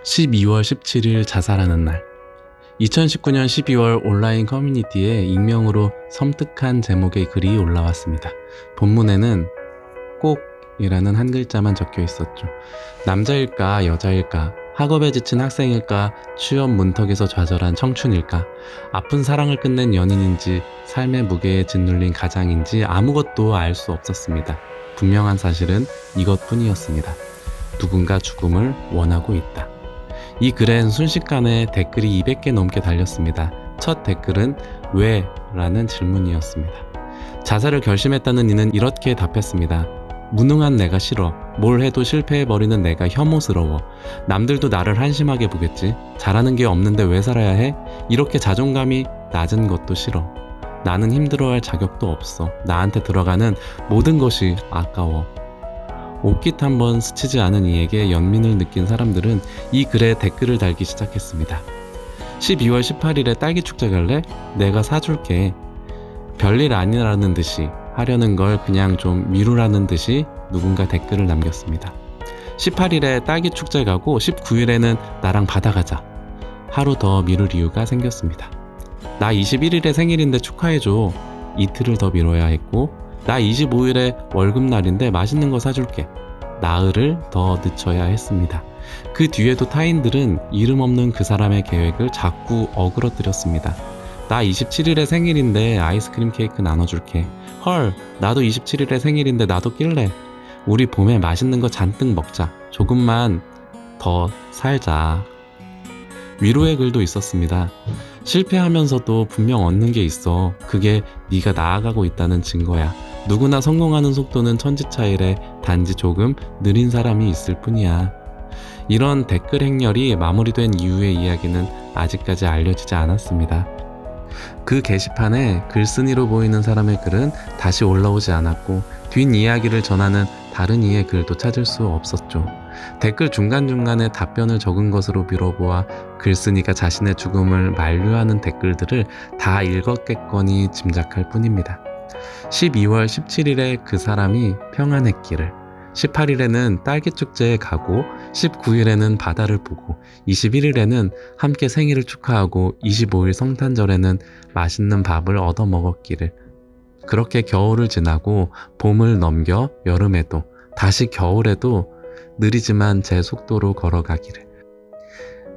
(12월 17일) 자살하는 날. 2019년 12월 온라인 커뮤니티에 익명으로 섬뜩한 제목의 글이 올라왔습니다. 본문에는 꼭 이라는 한 글자만 적혀 있었죠. 남자일까 여자일까, 학업에 지친 학생일까, 취업 문턱에서 좌절한 청춘일까, 아픈 사랑을 끝낸 연인인지 삶의 무게에 짓눌린 가장인지 아무것도 알 수 없었습니다. 분명한 사실은 이것뿐이었습니다. 누군가 죽음을 원하고 있다. 이 글엔 순식간에 댓글이 200개 넘게 달렸습니다. 첫 댓글은 왜? 라는 질문이었습니다. 자살을 결심했다는 이는 이렇게 답했습니다. 무능한 내가 싫어. 뭘 해도 실패해버리는 내가 혐오스러워. 남들도 나를 한심하게 보겠지. 잘하는 게 없는데 왜 살아야 해? 이렇게 자존감이 낮은 것도 싫어. 나는 힘들어할 자격도 없어. 나한테 들어가는 모든 것이 아까워. 옷깃 한번 스치지 않은 이에게 연민을 느낀 사람들은 이 글에 댓글을 달기 시작했습니다. 12월 18일에 딸기 축제 갈래? 내가 사줄게. 별일 아니라는 듯이, 하려는 걸 그냥 좀 미루라는 듯이 누군가 댓글을 남겼습니다. 18일에 딸기 축제 가고 19일에는 나랑 바다 가자. 하루 더 미룰 이유가 생겼습니다. 나 21일에 생일인데 축하해줘. 이틀을 더 미뤄야 했고, 나 25일에 월급날인데 맛있는 거 사줄게. 나흘을 더 늦춰야 했습니다. 그 뒤에도 타인들은 이름 없는 그 사람의 계획을 자꾸 어그러뜨렸습니다. 나 27일에 생일인데 아이스크림 케이크 나눠줄게. 헐, 나도 27일에 생일인데 나도 낄래. 우리 봄에 맛있는 거 잔뜩 먹자. 조금만 더 살자. 위로의 글도 있었습니다. 실패하면서도 분명 얻는 게 있어. 그게 네가 나아가고 있다는 증거야. 누구나 성공하는 속도는 천지차이래. 단지 조금 느린 사람이 있을 뿐이야. 이런 댓글 행렬이 마무리된 이후의 이야기는 아직까지 알려지지 않았습니다. 그 게시판에 글쓴이로 보이는 사람의 글은 다시 올라오지 않았고, 뒷이야기를 전하는 다른 이의 글도 찾을 수 없었죠. 댓글 중간중간에 답변을 적은 것으로 미뤄보아 글쓴이가 자신의 죽음을 만류하는 댓글들을 다 읽었겠거니 짐작할 뿐입니다. 12월 17일에 그 사람이 평안했기를, 18일에는 딸기 축제에 가고, 19일에는 바다를 보고, 21일에는 함께 생일을 축하하고, 25일 성탄절에는 맛있는 밥을 얻어 먹었기를. 그렇게 겨울을 지나고 봄을 넘겨 여름에도, 다시 겨울에도 느리지만 제 속도로 걸어가기를.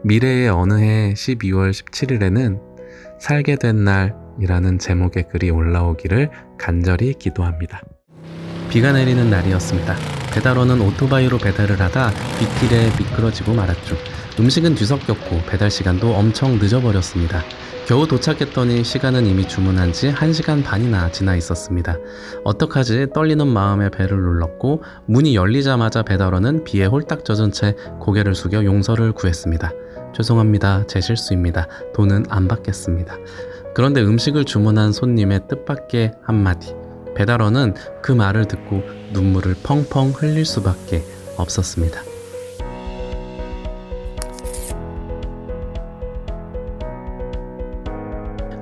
미래의 어느 해 12월 17일에는 살게 된 날이라는 제목의 글이 올라오기를 간절히 기도합니다. 비가 내리는 날이었습니다. 배달원은 오토바이로 배달을 하다 빗길에 미끄러지고 말았죠. 음식은 뒤섞였고 배달 시간도 엄청 늦어버렸습니다. 겨우 도착했더니 시간은 이미 주문한 지 1시간 반이나 지나 있었습니다. 어떡하지? 떨리는 마음에 배를 눌렀고, 문이 열리자마자 배달원은 비에 홀딱 젖은 채 고개를 숙여 용서를 구했습니다. 죄송합니다. 제 실수입니다. 돈은 안 받겠습니다. 그런데 음식을 주문한 손님의 뜻밖의 한마디. 배달원은 그 말을 듣고 눈물을 펑펑 흘릴 수밖에 없었습니다.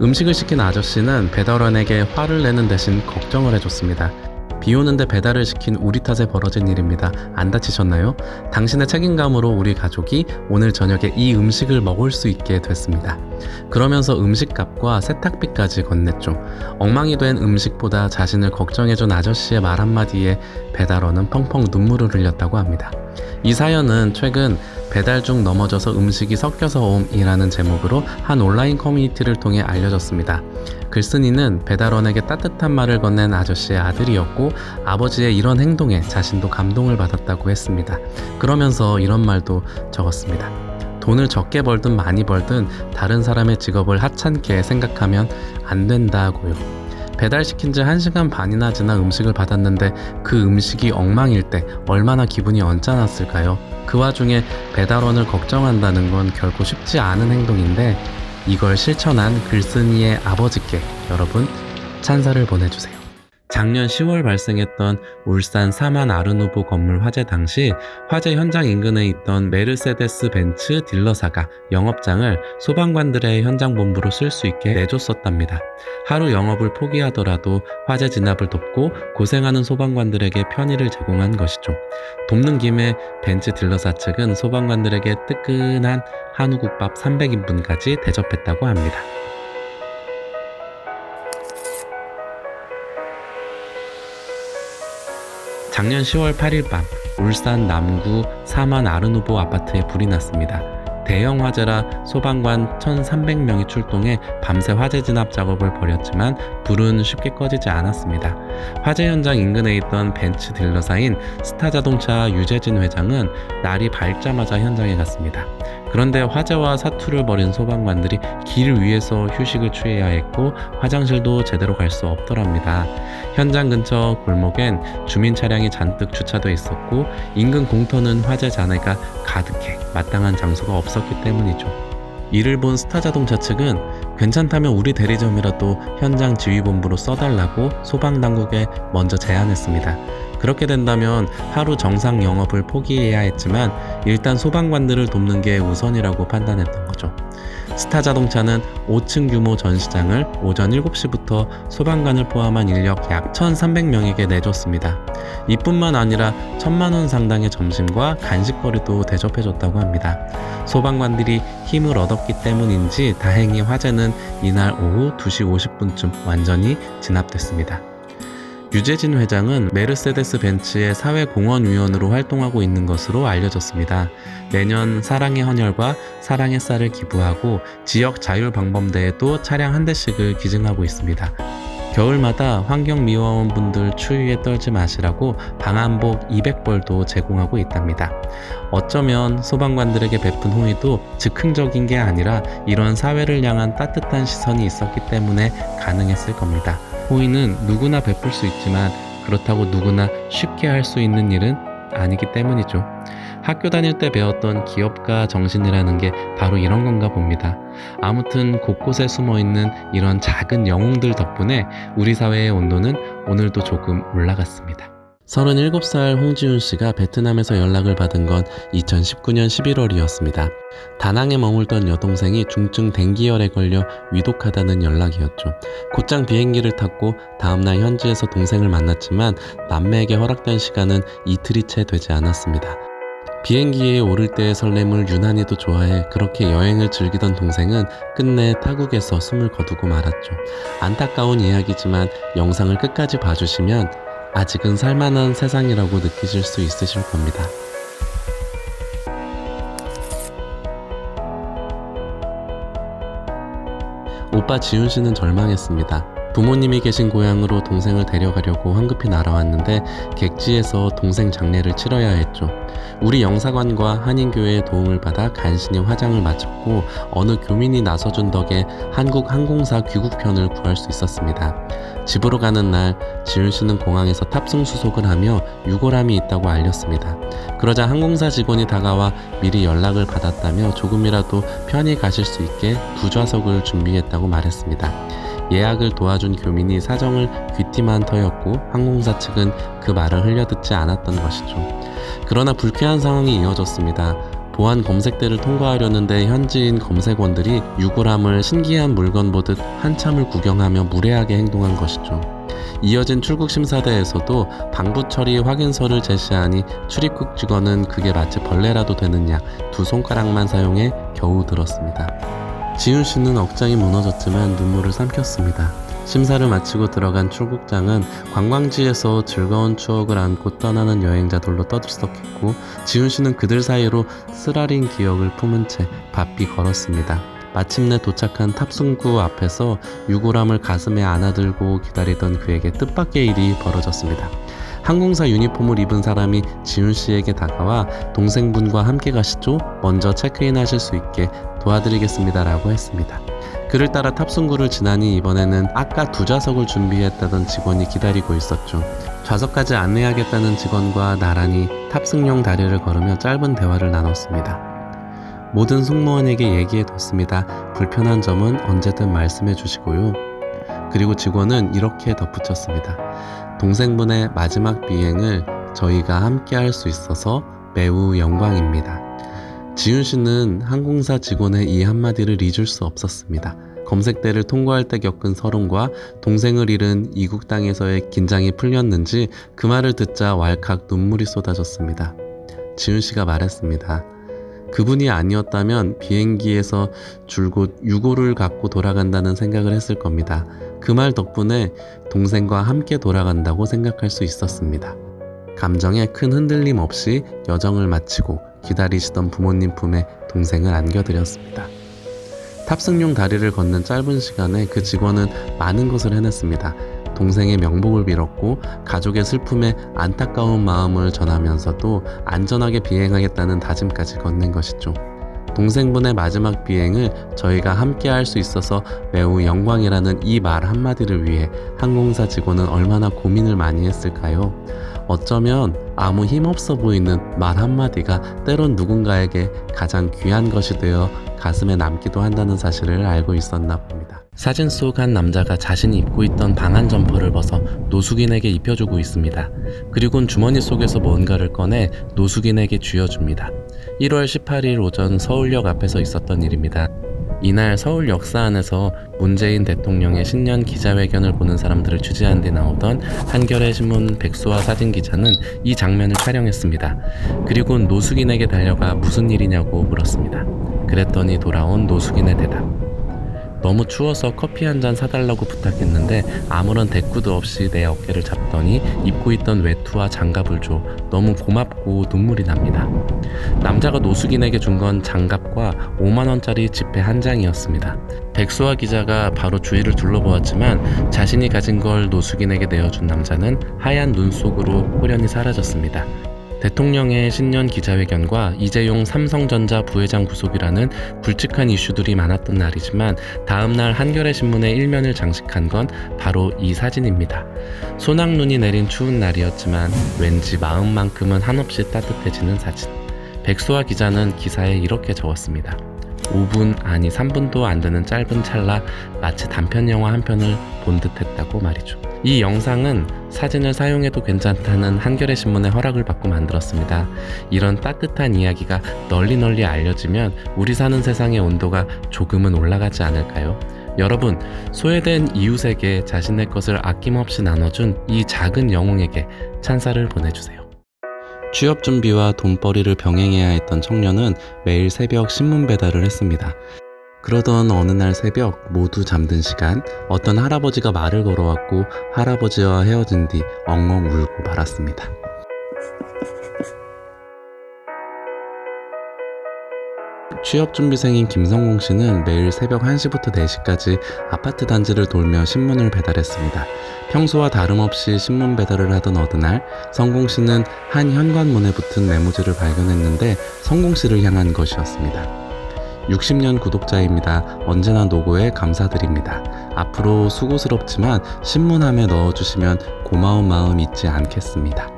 음식을 시킨 아저씨는 배달원에게 화를 내는 대신 걱정을 해줬습니다. 비 오는데 배달을 시킨 우리 탓에 벌어진 일입니다. 안 다치셨나요? 당신의 책임감으로 우리 가족이 오늘 저녁에 이 음식을 먹을 수 있게 됐습니다. 그러면서 음식값과 세탁비까지 건넸죠. 엉망이 된 음식보다 자신을 걱정해준 아저씨의 말 한마디에 배달원은 펑펑 눈물을 흘렸다고 합니다. 이 사연은 최근 배달 중 넘어져서 음식이 섞여서 옴이라는 제목으로 한 온라인 커뮤니티를 통해 알려졌습니다. 글쓴이는 배달원에게 따뜻한 말을 건넨 아저씨의 아들이었고, 아버지의 이런 행동에 자신도 감동을 받았다고 했습니다. 그러면서 이런 말도 적었습니다. 돈을 적게 벌든 많이 벌든 다른 사람의 직업을 하찮게 생각하면 안 된다고요. 배달시킨 지 1시간 반이나 지나 음식을 받았는데 그 음식이 엉망일 때 얼마나 기분이 언짢았을까요? 그 와중에 배달원을 걱정한다는 건 결코 쉽지 않은 행동인데, 이걸 실천한 글쓴이의 아버지께 여러분 찬사를 보내주세요. 작년 10월 발생했던 울산 사만 아르누보 건물 화재 당시 화재 현장 인근에 있던 메르세데스 벤츠 딜러사가 영업장을 소방관들의 현장 본부로 쓸 수 있게 내줬었답니다. 하루 영업을 포기하더라도 화재 진압을 돕고 고생하는 소방관들에게 편의를 제공한 것이죠. 돕는 김에 벤츠 딜러사 측은 소방관들에게 뜨끈한 한우국밥 300인분까지 대접했다고 합니다. 작년 10월 8일 밤 울산 남구 사만 아르누보 아파트에 불이 났습니다. 대형 화재라 소방관 1,300명이 출동해 밤새 화재 진압 작업을 벌였지만 불은 쉽게 꺼지지 않았습니다. 화재 현장 인근에 있던 벤츠 딜러사인 스타자동차 유재진 회장은 날이 밝자마자 현장에 갔습니다. 그런데 화재와 사투를 벌인 소방관들이 길 위에서 휴식을 취해야 했고 화장실도 제대로 갈 수 없더랍니다. 현장 근처 골목엔 주민 차량이 잔뜩 주차돼 있었고 인근 공터는 화재 잔해가 가득해 마땅한 장소가 없었기 때문이죠. 이를 본 스타자동차 측은 괜찮다면 우리 대리점이라도 현장 지휘본부로 써달라고 소방당국에 먼저 제안했습니다. 그렇게 된다면 하루 정상 영업을 포기해야 했지만 일단 소방관들을 돕는 게 우선이라고 판단했던 거죠. 스타자동차는 5층 규모 전시장을 오전 7시부터 소방관을 포함한 인력 약 1,300명에게 내줬습니다. 이뿐만 아니라 1,000만 원 상당의 점심과 간식거리도 대접해줬다고 합니다. 소방관들이 힘을 얻었기 때문인지 다행히 화재는 이날 오후 2시 50분쯤 완전히 진압됐습니다. 유재진 회장은 메르세데스 벤츠의 사회공헌위원으로 활동하고 있는 것으로 알려졌습니다. 매년 사랑의 헌혈과 사랑의 쌀을 기부하고 지역 자율방범대에도 차량 한 대씩을 기증하고 있습니다. 겨울마다 환경미화원분들 추위에 떨지 마시라고 방한복 200벌도 제공하고 있답니다. 어쩌면 소방관들에게 베푼 호의도 즉흥적인 게 아니라 이런 사회를 향한 따뜻한 시선이 있었기 때문에 가능했을 겁니다. 호의는 누구나 베풀 수 있지만 그렇다고 누구나 쉽게 할 수 있는 일은 아니기 때문이죠. 학교 다닐 때 배웠던 기업가 정신이라는 게 바로 이런 건가 봅니다. 아무튼 곳곳에 숨어있는 이런 작은 영웅들 덕분에 우리 사회의 온도는 오늘도 조금 올라갔습니다. 37살 홍지훈 씨가 베트남에서 연락을 받은 건 2019년 11월이었습니다. 다낭에 머물던 여동생이 중증 댕기열에 걸려 위독하다는 연락이었죠. 곧장 비행기를 탔고 다음날 현지에서 동생을 만났지만 남매에게 허락된 시간은 이틀이 채 되지 않았습니다. 비행기에 오를 때의 설렘을 유난히도 좋아해 그렇게 여행을 즐기던 동생은 끝내 타국에서 숨을 거두고 말았죠. 안타까운 이야기지만 영상을 끝까지 봐주시면 아직은 살만한 세상이라고 느끼실 수 있으실 겁니다. 오빠 지훈 씨는 절망했습니다. 부모님이 계신 고향으로 동생을 데려가려고 황급히 날아왔는데 객지에서 동생 장례를 치러야 했죠. 우리 영사관과 한인교회의 도움을 받아 간신히 화장을 마쳤고 어느 교민이 나서준 덕에 한국 항공사 귀국편을 구할 수 있었습니다. 집으로 가는 날 지훈 씨는 공항에서 탑승 수속을 하며 유골함이 있다고 알렸습니다. 그러자 항공사 직원이 다가와 미리 연락을 받았다며 조금이라도 편히 가실 수 있게 부좌석을 준비했다고 말했습니다. 예약을 도와준 교민이 사정을 귀띔한 터였고 항공사 측은 그 말을 흘려듣지 않았던 것이죠. 그러나 불쾌한 상황이 이어졌습니다. 보안 검색대를 통과하려는데 현지인 검색원들이 유골함을 신기한 물건 보듯 한참을 구경하며 무례하게 행동한 것이죠. 이어진 출국심사대에서도 방부 처리 확인서를 제시하니 출입국 직원은 그게 마치 벌레라도 되느냐 두 손가락만 사용해 겨우 들었습니다. 지훈 씨는 억장이 무너졌지만 눈물을 삼켰습니다. 심사를 마치고 들어간 출국장은 관광지에서 즐거운 추억을 안고 떠나는 여행자들로 떠들썩했고 지훈 씨는 그들 사이로 쓰라린 기억을 품은 채 바삐 걸었습니다. 마침내 도착한 탑승구 앞에서 유골함을 가슴에 안아들고 기다리던 그에게 뜻밖의 일이 벌어졌습니다. 항공사 유니폼을 입은 사람이 지훈 씨에게 다가와 동생분과 함께 가시죠? 먼저 체크인 하실 수 있게 도와드리겠습니다 라고 했습니다. 그를 따라 탑승구를 지나니 이번에는 아까 두 좌석을 준비했다던 직원이 기다리고 있었죠. 좌석까지 안내하겠다는 직원과 나란히 탑승용 다리를 걸으며 짧은 대화를 나눴습니다. 모든 승무원에게 얘기해뒀습니다. 불편한 점은 언제든 말씀해 주시고요. 그리고 직원은 이렇게 덧붙였습니다. 동생분의 마지막 비행을 저희가 함께 할 수 있어서 매우 영광입니다. 지윤 씨는 항공사 직원의 이 한마디를 잊을 수 없었습니다. 검색대를 통과할 때 겪은 서름과 동생을 잃은 이국 땅에서의 긴장이 풀렸는지 그 말을 듣자 왈칵 눈물이 쏟아졌습니다. 지윤 씨가 말했습니다. 그분이 아니었다면 비행기에서 줄곧 유고를 갖고 돌아간다는 생각을 했을 겁니다. 그 말 덕분에 동생과 함께 돌아간다고 생각할 수 있었습니다. 감정에 큰 흔들림 없이 여정을 마치고 기다리시던 부모님 품에 동생을 안겨드렸습니다. 탑승용 다리를 걷는 짧은 시간에 그 직원은 많은 것을 해냈습니다. 동생의 명복을 빌었고 가족의 슬픔에 안타까운 마음을 전하면서도 안전하게 비행하겠다는 다짐까지 건넨 것이죠. 동생분의 마지막 비행을 저희가 함께 할 수 있어서 매우 영광이라는 이 말 한마디를 위해 항공사 직원은 얼마나 고민을 많이 했을까요? 어쩌면 아무 힘없어 보이는 말 한마디가 때론 누군가에게 가장 귀한 것이 되어 가슴에 남기도 한다는 사실을 알고 있었나 봅니다. 사진 속 한 남자가 자신이 입고 있던 방한 점퍼를 벗어 노숙인에게 입혀주고 있습니다. 그리고는 주머니 속에서 뭔가를 꺼내 노숙인에게 쥐어줍니다. 1월 18일 오전 서울역 앞에서 있었던 일입니다. 이날 서울 역사 안에서 문재인 대통령의 신년 기자회견을 보는 사람들을 취재한 뒤 나오던 한겨레 신문 백수와 사진 기자는 이 장면을 촬영했습니다. 그리고 노숙인에게 달려가 무슨 일이냐고 물었습니다. 그랬더니 돌아온 노숙인의 대답. 너무 추워서 커피 한 잔 사달라고 부탁했는데 아무런 대꾸도 없이 내 어깨를 잡더니 입고 있던 외투와 장갑을 줘. 너무 고맙고 눈물이 납니다. 남자가 노숙인에게 준 건 장갑과 5만원짜리 지폐 한 장이었습니다. 백수와 기자가 바로 주위를 둘러보았지만 자신이 가진 걸 노숙인에게 내어준 남자는 하얀 눈 속으로 호련히 사라졌습니다. 대통령의 신년 기자회견과 이재용 삼성전자 부회장 구속이라는 굵직한 이슈들이 많았던 날이지만 다음날 한겨레 신문의 일면을 장식한 건 바로 이 사진입니다. 소낙눈이 내린 추운 날이었지만 왠지 마음만큼은 한없이 따뜻해지는 사진. 백수와 기자는 기사에 이렇게 적었습니다. 5분 아니 3분도 안 되는 짧은 찰나 마치 단편 영화 한 편을 본 듯했다고 말이죠. 이 영상은 사진을 사용해도 괜찮다는 한겨레 신문의 허락을 받고 만들었습니다. 이런 따뜻한 이야기가 널리 알려지면 우리 사는 세상의 온도가 조금은 올라가지 않을까요? 여러분, 소외된 이웃에게 자신의 것을 아낌없이 나눠준 이 작은 영웅에게 찬사를 보내주세요. 취업 준비와 돈벌이를 병행해야 했던 청년은 매일 새벽 신문 배달을 했습니다. 그러던 어느 날 새벽 모두 잠든 시간 어떤 할아버지가 말을 걸어왔고 할아버지와 헤어진 뒤 엉엉 울고 말았습니다. 취업준비생인 김성공 씨는 매일 새벽 1시부터 4시까지 아파트 단지를 돌며 신문을 배달했습니다. 평소와 다름없이 신문 배달을 하던 어느 날 성공 씨는 한 현관문에 붙은 메모지를 발견했는데 성공 씨를 향한 것이었습니다. 60년 구독자입니다. 언제나 노고에 감사드립니다. 앞으로 수고스럽지만 신문함에 넣어주시면 고마운 마음 잊지 않겠습니다.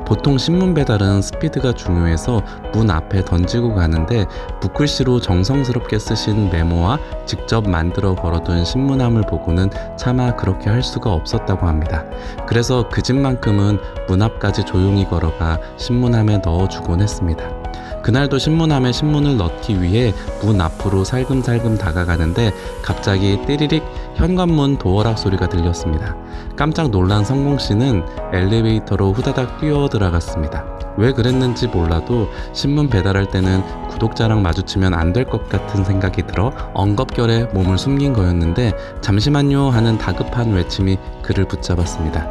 보통 신문 배달은 스피드가 중요해서 문 앞에 던지고 가는데 붓글씨로 정성스럽게 쓰신 메모와 직접 만들어 걸어둔 신문함을 보고는 차마 그렇게 할 수가 없었다고 합니다. 그래서 그 집만큼은 문 앞까지 조용히 걸어가 신문함에 넣어주곤 했습니다. 그날도 신문함에 신문을 넣기 위해 문 앞으로 살금살금 다가가는데 갑자기 띠리릭 현관문 도어락 소리가 들렸습니다. 깜짝 놀란 성공씨는 엘리베이터로 후다닥 뛰어 들어갔습니다. 왜 그랬는지 몰라도 신문 배달할 때는 구독자랑 마주치면 안 될 것 같은 생각이 들어 엉겁결에 몸을 숨긴 거였는데 잠시만요 하는 다급한 외침이 그를 붙잡았습니다.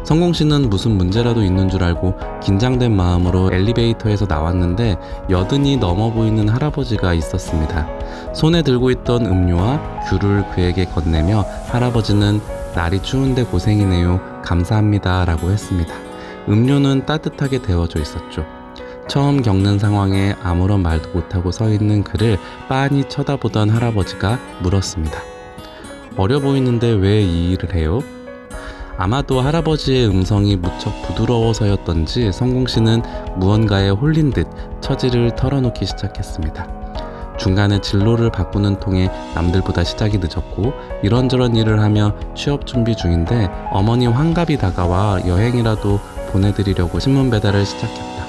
성공씨는 무슨 문제라도 있는 줄 알고 긴장된 마음으로 엘리베이터에서 나왔는데 여든이 넘어 보이는 할아버지가 있었습니다. 손에 들고 있던 음료와 귤을 그에게 건네며 할아버지는 날이 추운데 고생이네요. 감사합니다 라고 했습니다. 음료는 따뜻하게 데워져 있었죠. 처음 겪는 상황에 아무런 말도 못하고 서 있는 그를 빤히 쳐다보던 할아버지가 물었습니다. 어려 보이는데 왜 이 일을 해요? 아마도 할아버지의 음성이 무척 부드러워서였던지 성공씨는 무언가에 홀린 듯 처지를 털어놓기 시작했습니다. 중간에 진로를 바꾸는 통에 남들보다 시작이 늦었고 이런저런 일을 하며 취업 준비 중인데 어머니 환갑이 다가와 여행이라도 보내드리려고 신문 배달을 시작했다.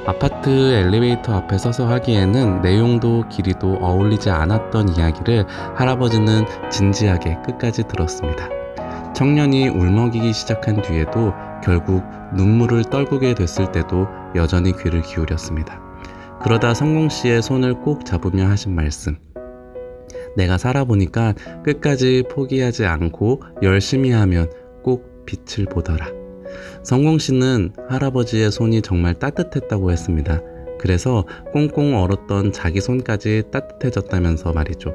아파트 엘리베이터 앞에 서서 하기에는 내용도 길이도 어울리지 않았던 이야기를 할아버지는 진지하게 끝까지 들었습니다. 청년이 울먹이기 시작한 뒤에도 결국 눈물을 떨구게 됐을 때도 여전히 귀를 기울였습니다. 그러다 성공씨의 손을 꼭 잡으며 하신 말씀. 내가 살아보니까 끝까지 포기하지 않고 열심히 하면 꼭 빛을 보더라. 성공씨는 할아버지의 손이 정말 따뜻했다고 했습니다. 그래서 꽁꽁 얼었던 자기 손까지 따뜻해졌다면서 말이죠.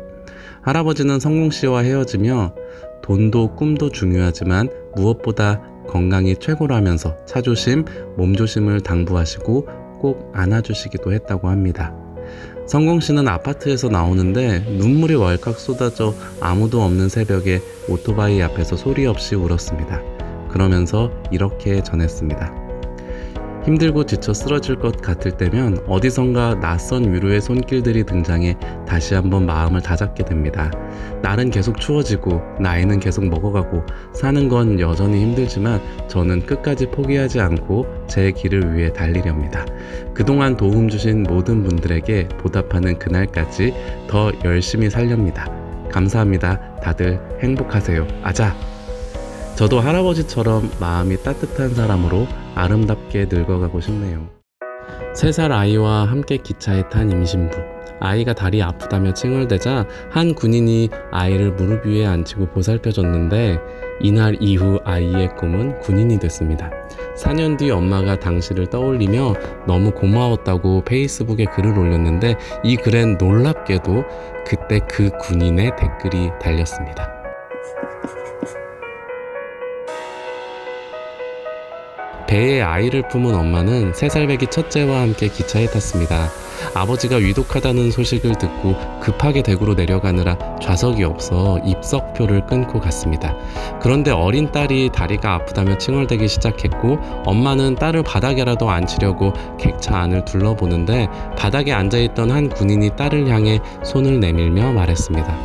할아버지는 성공씨와 헤어지며 돈도 꿈도 중요하지만 무엇보다 건강이 최고라면서 차조심, 몸조심을 당부하시고 꼭 안아주시기도 했다고 합니다. 성공씨는 아파트에서 나오는데 눈물이 왈칵 쏟아져 아무도 없는 새벽에 오토바이 앞에서 소리 없이 울었습니다. 그러면서 이렇게 전했습니다. 힘들고 지쳐 쓰러질 것 같을 때면 어디선가 낯선 위로의 손길들이 등장해 다시 한번 마음을 다잡게 됩니다. 날은 계속 추워지고 나이는 계속 먹어가고 사는 건 여전히 힘들지만 저는 끝까지 포기하지 않고 제 길을 위해 달리렵니다. 그동안 도움 주신 모든 분들에게 보답하는 그날까지 더 열심히 살렵니다. 감사합니다. 다들 행복하세요. 아자! 저도 할아버지처럼 마음이 따뜻한 사람으로 아름답게 늙어가고 싶네요. 3살 아이와 함께 기차에 탄 임신부. 아이가 다리 아프다며 칭얼대자 한 군인이 아이를 무릎 위에 앉히고 보살펴줬는데 이날 이후 아이의 꿈은 군인이 됐습니다. 4년 뒤 엄마가 당시를 떠올리며 너무 고마웠다고 페이스북에 글을 올렸는데 이 글엔 놀랍게도 그때 그 군인의 댓글이 달렸습니다. 배에 아이를 품은 엄마는 3살 배기 첫째와 함께 기차에 탔습니다. 아버지가 위독하다는 소식을 듣고 급하게 대구로 내려가느라 좌석이 없어 입석표를 끊고 갔습니다. 그런데 어린 딸이 다리가 아프다며 칭얼대기 시작했고 엄마는 딸을 바닥에라도 앉히려고 객차 안을 둘러보는데 바닥에 앉아있던 한 군인이 딸을 향해 손을 내밀며 말했습니다.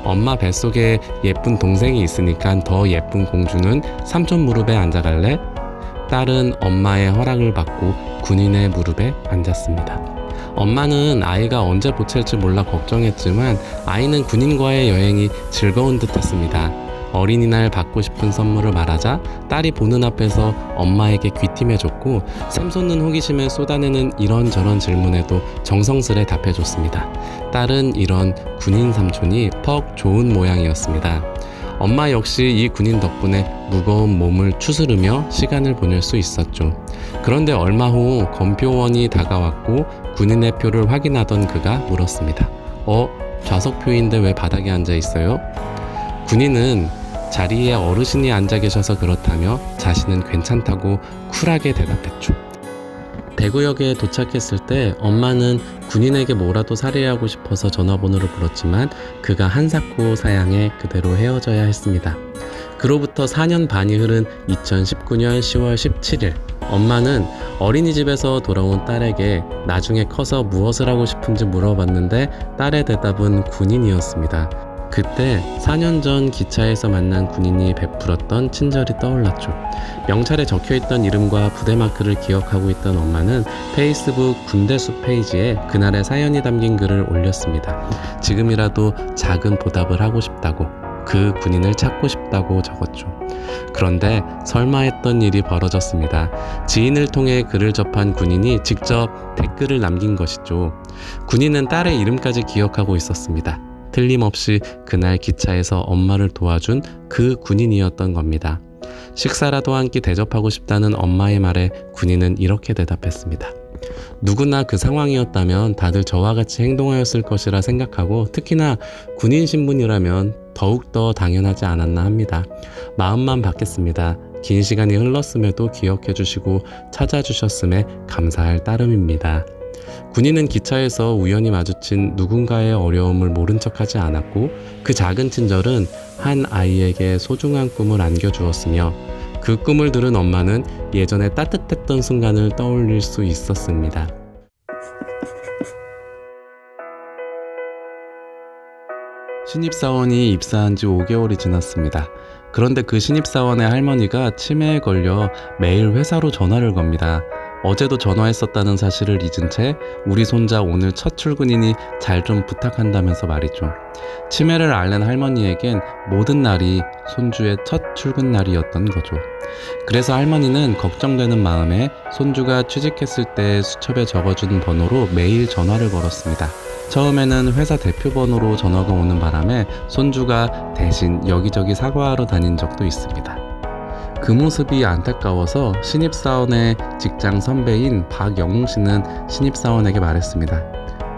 엄마 뱃속에 예쁜 동생이 있으니까 더 예쁜 공주는 삼촌 무릎에 앉아갈래? 딸은 엄마의 허락을 받고 군인의 무릎에 앉았습니다. 엄마는 아이가 언제 보챌지 몰라 걱정했지만 아이는 군인과의 여행이 즐거운 듯했습니다. 어린이날 받고 싶은 선물을 말하자 딸이 보는 앞에서 엄마에게 귀띔해줬고 샘솟는 호기심에 쏟아내는 이런저런 질문에도 정성스레 답해줬습니다. 딸은 이런 군인 삼촌이 퍽 좋은 모양이었습니다. 엄마 역시 이 군인 덕분에 무거운 몸을 추스르며 시간을 보낼 수 있었죠. 그런데 얼마 후 검표원이 다가왔고 군인의 표를 확인하던 그가 물었습니다. 좌석표인데 왜 바닥에 앉아 있어요? 군인은 자리에 어르신이 앉아 계셔서 그렇다며 자신은 괜찮다고 쿨하게 대답했죠. 대구역에 도착했을 때 엄마는 군인에게 뭐라도 살해하고 싶어서 전화번호를 불렀지만 그가 한사코 사양해 그대로 헤어져야 했습니다. 그로부터 4년 반이 흐른 2019년 10월 17일 엄마는 어린이집에서 돌아온 딸에게 나중에 커서 무엇을 하고 싶은지 물어봤는데 딸의 대답은 군인이었습니다. 그때 4년 전 기차에서 만난 군인이 베풀었던 친절이 떠올랐죠. 명찰에 적혀있던 이름과 부대마크를 기억하고 있던 엄마는 페이스북 군대숲 페이지에 그날의 사연이 담긴 글을 올렸습니다. 지금이라도 작은 보답을 하고 싶다고, 그 군인을 찾고 싶다고 적었죠. 그런데 설마 했던 일이 벌어졌습니다. 지인을 통해 글을 접한 군인이 직접 댓글을 남긴 것이죠. 군인은 딸의 이름까지 기억하고 있었습니다. 틀림없이 그날 기차에서 엄마를 도와준 그 군인이었던 겁니다. 식사라도 한 끼 대접하고 싶다는 엄마의 말에 군인은 이렇게 대답했습니다. 누구나 그 상황이었다면 다들 저와 같이 행동하였을 것이라 생각하고 특히나 군인 신분이라면 더욱더 당연하지 않았나 합니다. 마음만 받겠습니다. 긴 시간이 흘렀음에도 기억해 주시고 찾아주셨음에 감사할 따름입니다. 군인은 기차에서 우연히 마주친 누군가의 어려움을 모른 척하지 않았고 그 작은 친절은 한 아이에게 소중한 꿈을 안겨주었으며 그 꿈을 들은 엄마는 예전에 따뜻했던 순간을 떠올릴 수 있었습니다. 신입사원이 입사한 지 5개월이 지났습니다. 그런데 그 신입사원의 할머니가 치매에 걸려 매일 회사로 전화를 겁니다. 어제도 전화했었다는 사실을 잊은 채 우리 손자 오늘 첫 출근이니 잘 좀 부탁한다면서 말이죠. 치매를 앓는 할머니에겐 모든 날이 손주의 첫 출근 날이었던 거죠. 그래서 할머니는 걱정되는 마음에 손주가 취직했을 때 수첩에 적어준 번호로 매일 전화를 걸었습니다. 처음에는 회사 대표 번호로 전화가 오는 바람에 손주가 대신 여기저기 사과하러 다닌 적도 있습니다. 그 모습이 안타까워서 신입사원의 직장 선배인 박영웅 씨는 신입사원에게 말했습니다.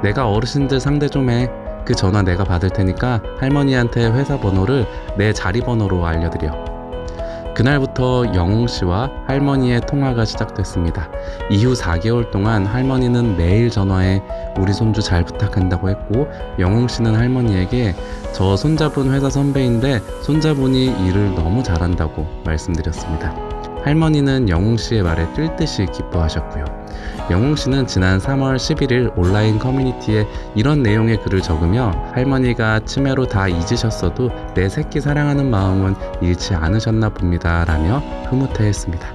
내가 어르신들 상대 좀 해. 그 전화 내가 받을 테니까 할머니한테 회사 번호를 내 자리 번호로 알려드려. 그날부터 영웅 씨와 할머니의 통화가 시작됐습니다. 이후 4개월 동안 할머니는 매일 전화해 우리 손주 잘 부탁한다고 했고, 영웅 씨는 할머니에게 저 손자분 회사 선배인데 손자분이 일을 너무 잘한다고 말씀드렸습니다. 할머니는 영웅 씨의 말에 뛸 듯이 기뻐하셨고요. 영웅 씨는 지난 3월 11일 온라인 커뮤니티에 이런 내용의 글을 적으며 할머니가 치매로 다 잊으셨어도 내 새끼 사랑하는 마음은 잃지 않으셨나 봅니다 라며 흐뭇해했습니다.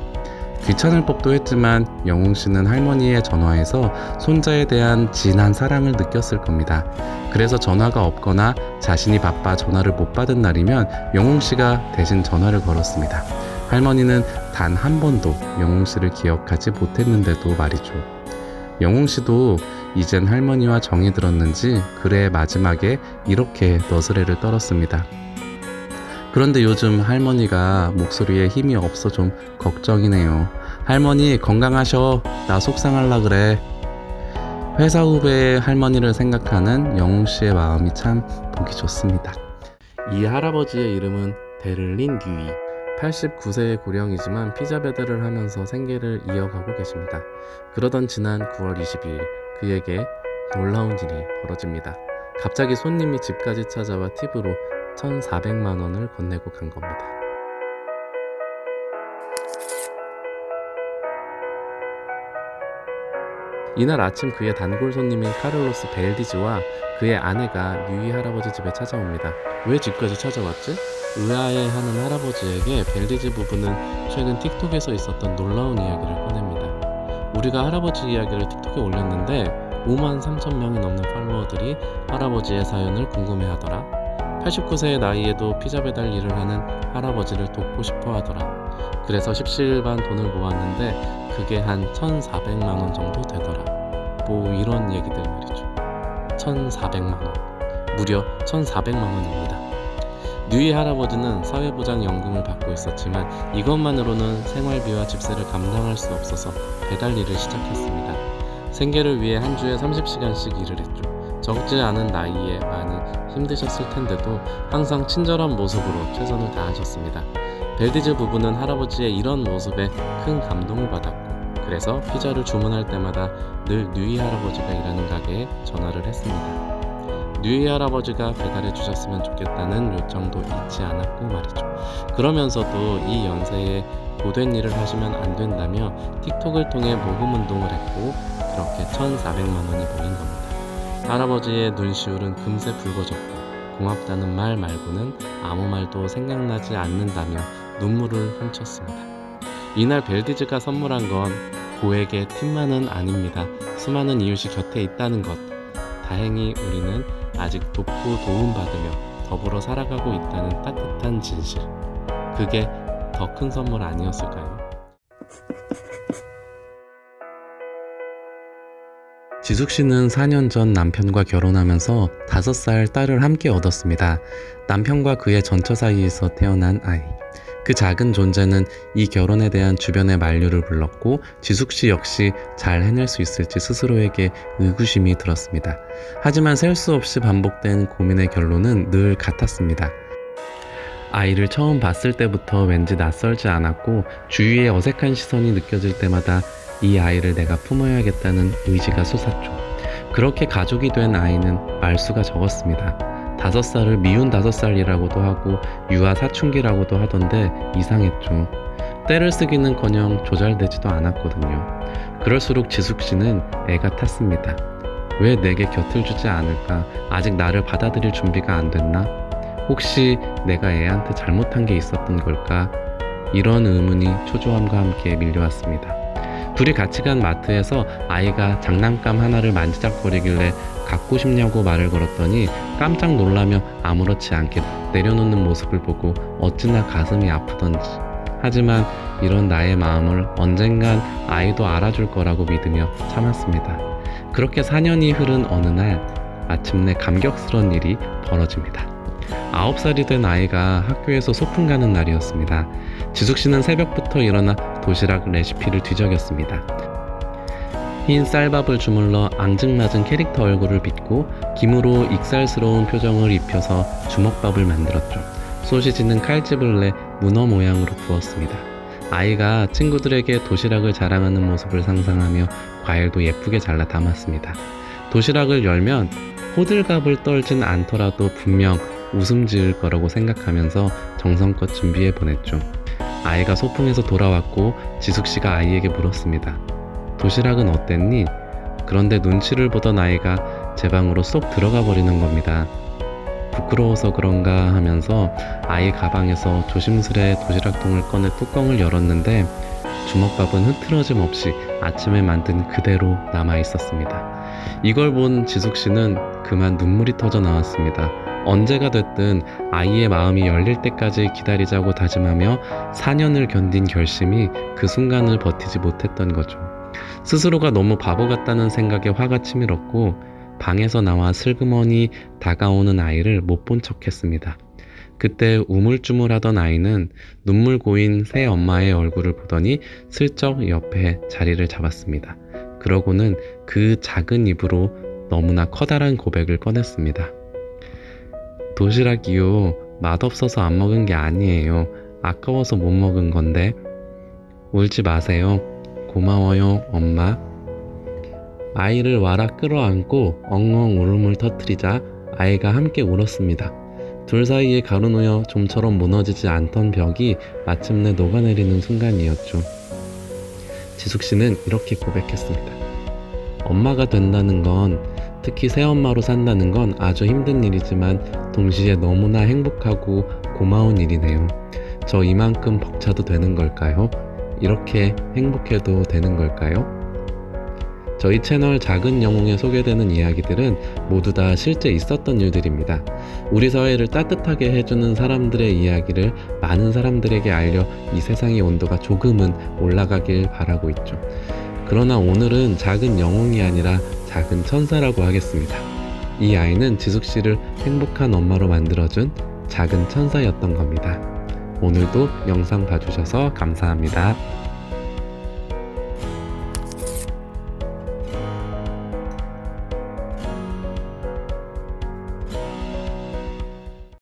귀찮을 법도 했지만 영웅 씨는 할머니의 전화에서 손자에 대한 진한 사랑을 느꼈을 겁니다. 그래서 전화가 없거나 자신이 바빠 전화를 못 받은 날이면 영웅 씨가 대신 전화를 걸었습니다. 할머니는 단 한 번도 영웅 씨를 기억하지 못했는데도 말이죠. 영웅 씨도 이젠 할머니와 정이 들었는지 글의 마지막에 이렇게 너스레를 떨었습니다. 그런데 요즘 할머니가 목소리에 힘이 없어 좀 걱정이네요. 할머니 건강하셔. 나 속상할라 그래. 회사 후배의 할머니를 생각하는 영웅 씨의 마음이 참 보기 좋습니다. 이 할아버지의 이름은 데를린 뉴이. 89세의 고령이지만 피자 배달을 하면서 생계를 이어가고 계십니다. 그러던 지난 9월 22일 그에게 놀라운 일이 벌어집니다. 갑자기 손님이 집까지 찾아와 팁으로 1,400만 원을 건네고 간 겁니다. 이날 아침 그의 단골 손님인 카를로스 벨디즈와 그의 아내가 뉴이 할아버지 집에 찾아옵니다. 왜 집까지 찾아왔지? 의아해하는 할아버지에게 벨디즈 부부는 최근 틱톡에서 있었던 놀라운 이야기를 꺼냅니다. 우리가 할아버지 이야기를 틱톡에 올렸는데 53,000명이 넘는 팔로워들이 할아버지의 사연을 궁금해하더라. 89세의 나이에도 피자 배달 일을 하는 할아버지를 돕고 싶어 하더라. 그래서 십시일반 돈을 모았는데 그게 한 1,400만 원 정도 되더라. 뭐 이런 얘기들 말이죠. 1,400만 원. 무려 1,400만 원입니다. 뉴이 할아버지는 사회보장연금을 받고 있었지만 이것만으로는 생활비와 집세를 감당할 수 없어서 배달 일을 시작했습니다. 생계를 위해 한 주에 30시간씩 일을 했죠. 적지 않은 나이에 많이 힘드셨을 텐데도 항상 친절한 모습으로 최선을 다하셨습니다. 벨디즈 부부는 할아버지의 이런 모습에 큰 감동을 받았고, 그래서 피자를 주문할 때마다 늘 뉴이 할아버지가 일하는 가게에 전화를 했습니다. 뉴이 할아버지가 배달해 주셨으면 좋겠다는 요청도 잊지 않았고 말이죠. 그러면서도 이 연세에 고된 일을 하시면 안 된다며 틱톡을 통해 모금 운동을 했고, 그렇게 1,400만 원이 모인 겁니다. 할아버지의 눈시울은 금세 붉어졌고 고맙다는 말 말고는 아무 말도 생각나지 않는다며 눈물을 훔쳤습니다. 이날 벨디즈가 선물한 건 고액의 팁만은 아닙니다. 수많은 이웃이 곁에 있다는 것. 다행히 우리는 아직 돕고 도움받으며 더불어 살아가고 있다는 따뜻한 진실. 그게 더 큰 선물 아니었을까요? 지숙 씨는 4년 전 남편과 결혼하면서 5살 딸을 함께 얻었습니다. 남편과 그의 전처 사이에서 태어난 아이. 그 작은 존재는 이 결혼에 대한 주변의 만류를 불렀고, 지숙 씨 역시 잘 해낼 수 있을지 스스로에게 의구심이 들었습니다. 하지만 셀 수 없이 반복된 고민의 결론은 늘 같았습니다. 아이를 처음 봤을 때부터 왠지 낯설지 않았고, 주위의 어색한 시선이 느껴질 때마다 이 아이를 내가 품어야겠다는 의지가 솟았죠. 그렇게 가족이 된 아이는 말수가 적었습니다. 5살을 미운 5살이라고도 하고 유아 사춘기라고도 하던데 이상했죠. 때를 쓰기는커녕 조잘되지도 않았거든요. 그럴수록 지숙 씨는 애가 탔습니다. 왜 내게 곁을 주지 않을까? 아직 나를 받아들일 준비가 안 됐나? 혹시 내가 애한테 잘못한 게 있었던 걸까? 이런 의문이 초조함과 함께 밀려왔습니다. 둘이 같이 간 마트에서 아이가 장난감 하나를 만지작거리길래 갖고 싶냐고 말을 걸었더니 깜짝 놀라며 아무렇지 않게 내려놓는 모습을 보고 어찌나 가슴이 아프던지. 하지만 이런 나의 마음을 언젠간 아이도 알아줄 거라고 믿으며 참았습니다. 그렇게 4년이 흐른 어느 날 마침내 감격스러운 일이 벌어집니다. 9살이 된 아이가 학교에서 소풍 가는 날이었습니다. 지숙씨는 새벽부터 일어나 도시락 레시피를 뒤적였습니다. 흰 쌀밥을 주물러 앙증맞은 캐릭터 얼굴을 빚고 김으로 익살스러운 표정을 입혀서 주먹밥을 만들었죠. 소시지는 칼집을 내 문어 모양으로 구웠습니다. 아이가 친구들에게 도시락을 자랑하는 모습을 상상하며 과일도 예쁘게 잘라 담았습니다. 도시락을 열면 호들갑을 떨진 않더라도 분명 웃음 지을 거라고 생각하면서 정성껏 준비해 보냈죠. 아이가 소풍에서 돌아왔고 지숙씨가 아이에게 물었습니다. 도시락은 어땠니? 그런데 눈치를 보던 아이가 제 방으로 쏙 들어가 버리는 겁니다. 부끄러워서 그런가 하면서 아이 가방에서 조심스레 도시락통을 꺼내 뚜껑을 열었는데 주먹밥은 흐트러짐 없이 아침에 만든 그대로 남아 있었습니다. 이걸 본 지숙씨는 그만 눈물이 터져 나왔습니다. 언제가 됐든 아이의 마음이 열릴 때까지 기다리자고 다짐하며 4년을 견딘 결심이 그 순간을 버티지 못했던 거죠. 스스로가 너무 바보 같다는 생각에 화가 치밀었고 방에서 나와 슬그머니 다가오는 아이를 못 본 척했습니다. 그때 우물쭈물하던 아이는 눈물 고인 새 엄마의 얼굴을 보더니 슬쩍 옆에 자리를 잡았습니다. 그러고는 그 작은 입으로 너무나 커다란 고백을 꺼냈습니다. 도시락이요. 맛없어서 안 먹은 게 아니에요. 아까워서 못 먹은 건데. 울지 마세요. 고마워요, 엄마. 아이를 와락 끌어안고 엉엉 울음을 터뜨리자 아이가 함께 울었습니다. 둘 사이에 가로놓여 좀처럼 무너지지 않던 벽이 마침내 녹아내리는 순간이었죠. 지숙씨는 이렇게 고백했습니다. 엄마가 된다는 건, 특히 새엄마로 산다는 건 아주 힘든 일이지만 동시에 너무나 행복하고 고마운 일이네요. 저 이만큼 벅차도 되는 걸까요? 이렇게 행복해도 되는 걸까요? 저희 채널 작은 영웅에 소개되는 이야기들은 모두 다 실제 있었던 일들입니다. 우리 사회를 따뜻하게 해주는 사람들의 이야기를 많은 사람들에게 알려 이 세상의 온도가 조금은 올라가길 바라고 있죠. 그러나 오늘은 작은 영웅이 아니라 작은 천사라고 하겠습니다. 이 아이는 지숙씨를 행복한 엄마로 만들어준 작은 천사였던 겁니다. 오늘도 영상 봐주셔서 감사합니다.